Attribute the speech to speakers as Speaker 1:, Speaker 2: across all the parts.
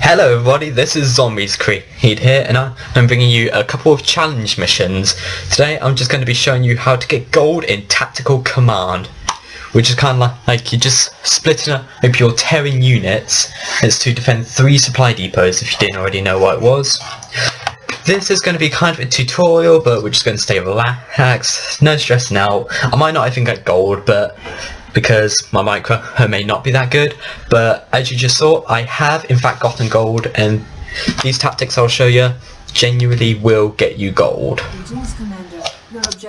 Speaker 1: Hello everybody, this is Zombies Creed here, and I'm bringing you a couple of challenge missions. Today I'm just going to be showing you how to get gold in Tactical Command, which is kind of like you just split up your Terran units. It's to defend 3 supply depots if you didn't already know what it was. This is going to be kind of a tutorial, but we're just going to stay relaxed, no stressing out. I might not even get gold, but because my micro may not be that good, but as you just saw, I have in fact gotten gold, and these tactics I'll show you genuinely will get you gold.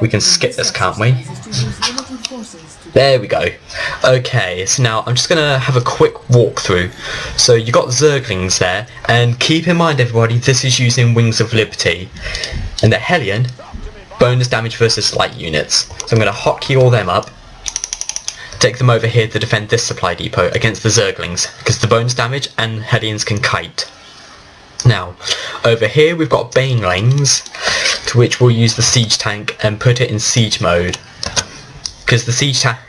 Speaker 1: We can skip this, can't we? There we go. Okay, so now I'm just going to have a quick walkthrough. So you got Zerglings there, and keep in mind everybody, this is using Wings of Liberty. And the Hellion, bonus damage versus light units. So I'm going to hotkey all them up. Take them over here to defend this supply depot against the Zerglings, because the bonus damage and Hellions can kite. Now, over here we've got Banelings, to which we'll use the siege tank and put it in siege mode. Because the siege tank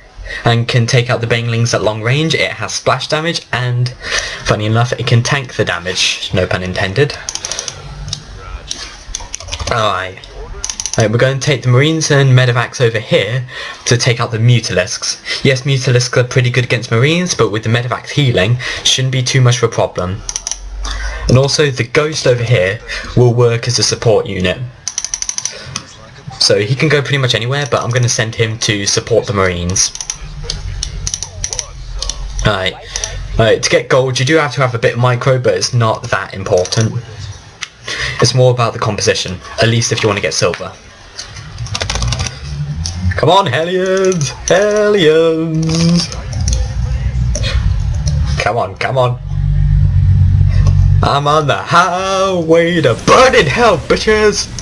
Speaker 1: can take out the Banelings at long range, it has splash damage, and funny enough it can tank the damage, no pun intended. Alright. We're going to take the Marines and Medevacs over here to take out the Mutalisks. Yes, Mutalisks are pretty good against Marines, but with the Medevacs healing, shouldn't be too much of a problem. And also, the Ghost over here will work as a support unit. So he can go pretty much anywhere, but I'm going to send him to support the Marines. Alright, to get gold you do have to have a bit of micro, but it's not that important. It's more about the composition, at least if you want to get silver. Come on, Hellions! Hellions! Come on, come on. I'm on the highway to burning hell, bitches!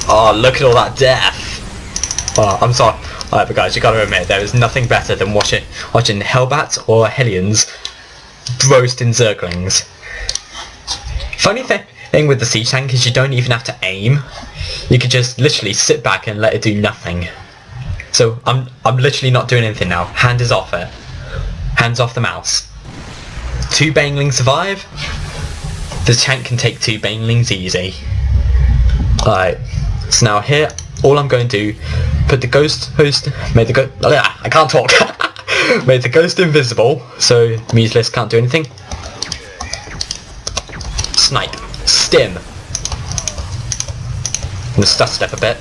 Speaker 1: Oh, look at all that death! Oh, I'm sorry. Alright, but guys, you gotta admit, there is nothing better than watching Hellbats or Hellions roasting Zerglings. Funny thing with the siege tank is you don't even have to aim. You could just literally sit back and let it do nothing. So I'm literally not doing anything now. Hand is off it. Hands off the mouse. 2 Banelings survive. The tank can take 2 Banelings easy. Alright. So now here, all I'm going to do, put the ghost host, I can't talk. Made the ghost invisible, so the Mutalisk can't do anything. Snipe. Stim. I'm gonna stut step a bit.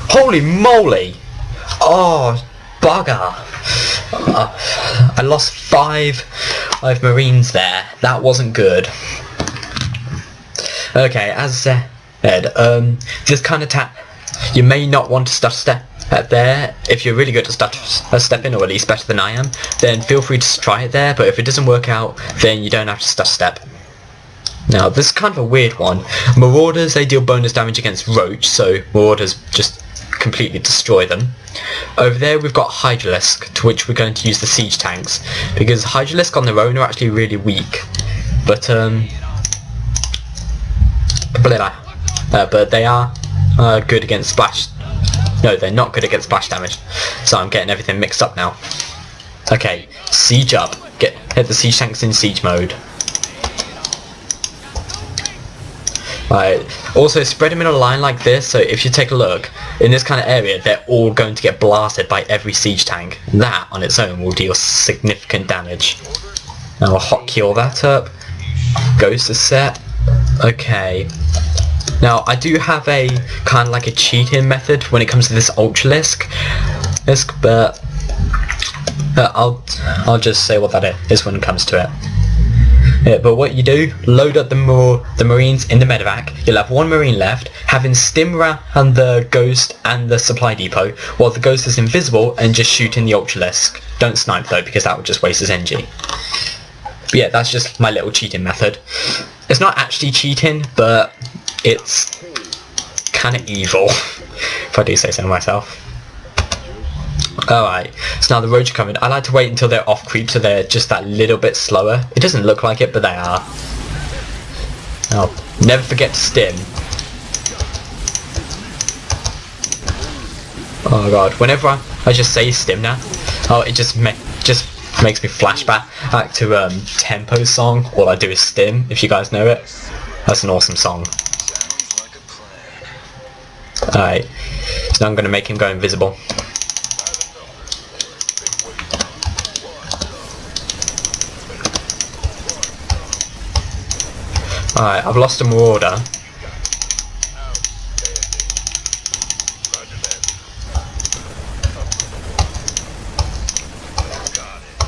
Speaker 1: Holy moly! Oh, bugger! I lost 5 Marines there. That wasn't good. Okay, as said, this kind of you may not want to stut step there. If you're really good at stepping, or at least better than I am, then feel free to try it there, but if it doesn't work out, then you don't have to step. Now, this is kind of a weird one. Marauders, they deal bonus damage against Roach, so Marauders just completely destroy them. Over there we've got Hydralisk, to which we're going to use the siege tanks, because Hydralisk on their own are actually really weak, but they are good against splash. No, they're not good against splash damage, so I'm getting everything mixed up now. Okay, siege up. Hit the siege tanks in siege mode. Right. Also, spread them in a line like this, so if you take a look, in this kind of area, they're all going to get blasted by every siege tank. That, on its own, will deal significant damage. Now I'll hotkey all that up. Ghost is set. Okay. Now, I do have a kind of like a cheating method when it comes to this Ultralisk, but I'll just say what that is when it comes to it. Yeah, but what you do, load up the Marines in the medevac. You'll have 1 Marine left, having stim around the Ghost and the supply depot, while the Ghost is invisible and just shooting the Ultralisk. Don't snipe though, because that would just waste his energy. But yeah, that's just my little cheating method. It's not actually cheating, but it's kind of evil, if I do say so myself. Alright, so now the roads are coming. I like to wait until they're off creep, so they're just that little bit slower. It doesn't look like it, but they are. Now, never forget to stim. Oh god, whenever I just say stim now, oh, it just makes me flashback back to Tempo's song, All I Do Is Stim, if you guys know it. That's an awesome song. Alright, so now I'm going to make him go invisible. Alright, I've lost a Marauder.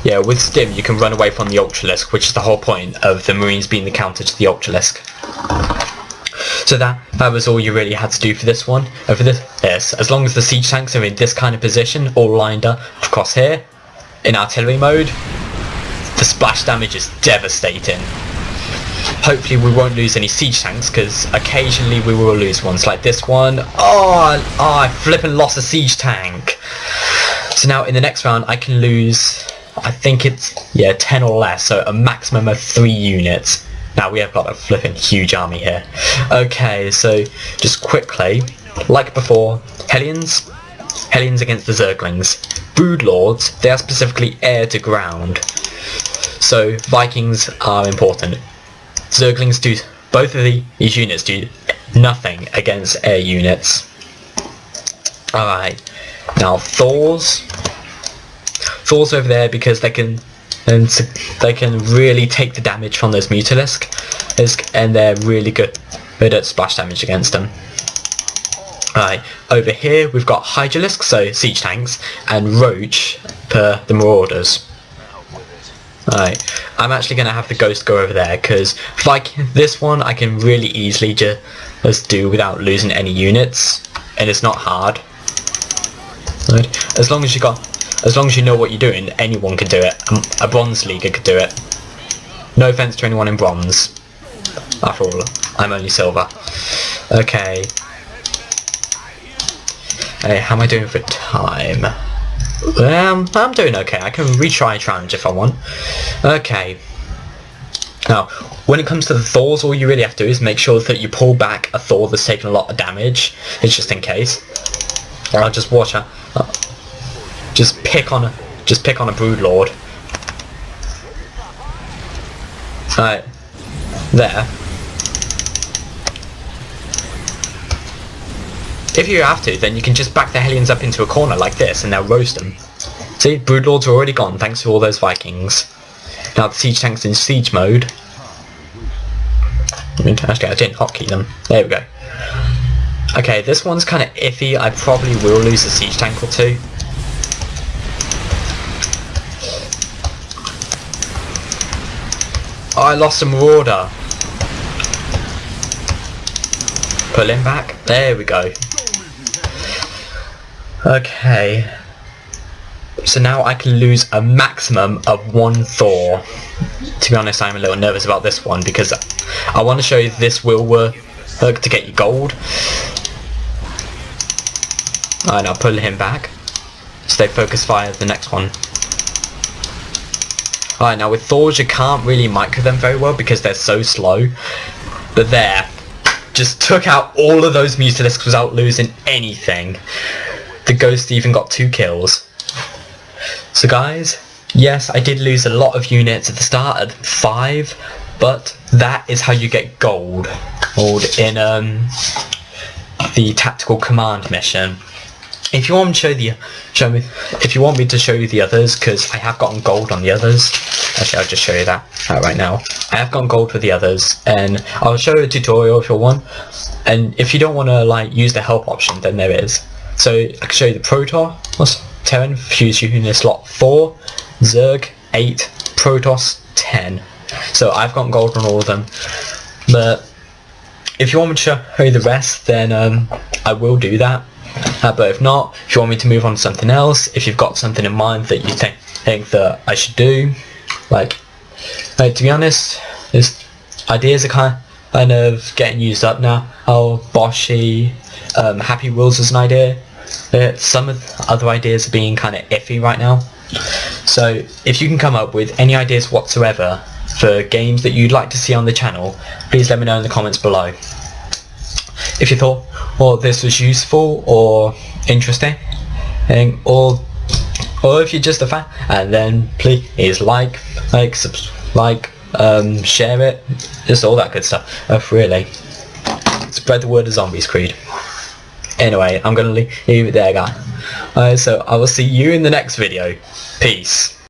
Speaker 1: Yeah, with Stim you can run away from the Ultralisk, which is the whole point of the Marines being the counter to the Ultralisk. So that was all you really had to do for this one. And for this, as long as the siege tanks are in this kind of position, all lined up across here, in artillery mode, the splash damage is devastating. Hopefully we won't lose any siege tanks, because occasionally we will lose ones like this one. Oh, I flippin' lost a siege tank. So now in the next round I can lose, I think it's, 10 or less, so a maximum of 3 units. Now we have got a flipping huge army here. Okay, so just quickly, like before, Hellions against the Zerglings. Broodlords, they are specifically air to ground. So Vikings are important. Zerglings do, both of these units do nothing against air units. Alright, now Thors over there because they can really take the damage from those Mutalisk, and they're really good at splash damage against them. Alright, over here we've got Hydralisk, so siege tanks, and Roach per the Marauders. Alright, I'm actually going to have the Ghost go over there, because this one I can really easily just do without losing any units, and it's not hard. Right. As long as you know what you're doing, anyone can do it. A Bronze Leaguer could do it. No offense to anyone in Bronze. After all, I'm only Silver. Okay. Hey, how am I doing for time? I'm doing okay. I can retry challenge if I want. Okay. Now, when it comes to the Thors, all you really have to do is make sure that you pull back a Thor that's taken a lot of damage. It's just in case. I'll just watch her. Just pick on a Broodlord. Alright. There. If you have to, then you can just back the Hellions up into a corner like this and they'll roast them. See, Broodlords are already gone thanks to all those Vikings. Now the siege tank's in siege mode. Actually, I didn't hotkey them. There we go. Okay, this one's kind of iffy. I probably will lose a siege tank or two. Oh, I lost a Marauder. Pull him back. There we go. Okay. So now I can lose a maximum of 1 Thor. To be honest, I'm a little nervous about this one because I want to show you this will work to get you gold. Alright, now pull him back. Stay focus fire the next one. Alright, now with Thors you can't really micro them very well because they're so slow. But there. Just took out all of those Mutalisks without losing anything. The Ghost even got 2 kills. So guys, yes, I did lose a lot of units at the start at 5, but that is how you get gold in the tactical command mission. If you want me to show you the others, because I have gotten gold on the others. Actually, I'll just show you that right now. I have gotten gold for the others, and I'll show you a tutorial if you want. And if you don't want to use the help option, then there is. So I can show you the Protoss, Terran, Fuse Unit slot 4, Zerg 8, Protoss 10. So I've gotten gold on all of them. But if you want me to show you the rest, then I will do that. But if not, if you want me to move on to something else, if you've got something in mind that you think that I should do, to be honest, ideas are kind of getting used up now. Boshi, Happy Wheels is an idea. Some of the other ideas are being kind of iffy right now. So if you can come up with any ideas whatsoever for games that you'd like to see on the channel, please let me know in the comments below. If you thought, well, this was useful or interesting, or if you're just a fan, and then please like, share it, just all that good stuff. Really, spread the word of Zombies Creed. Anyway, I'm gonna leave it there, guys. So I will see you in the next video. Peace.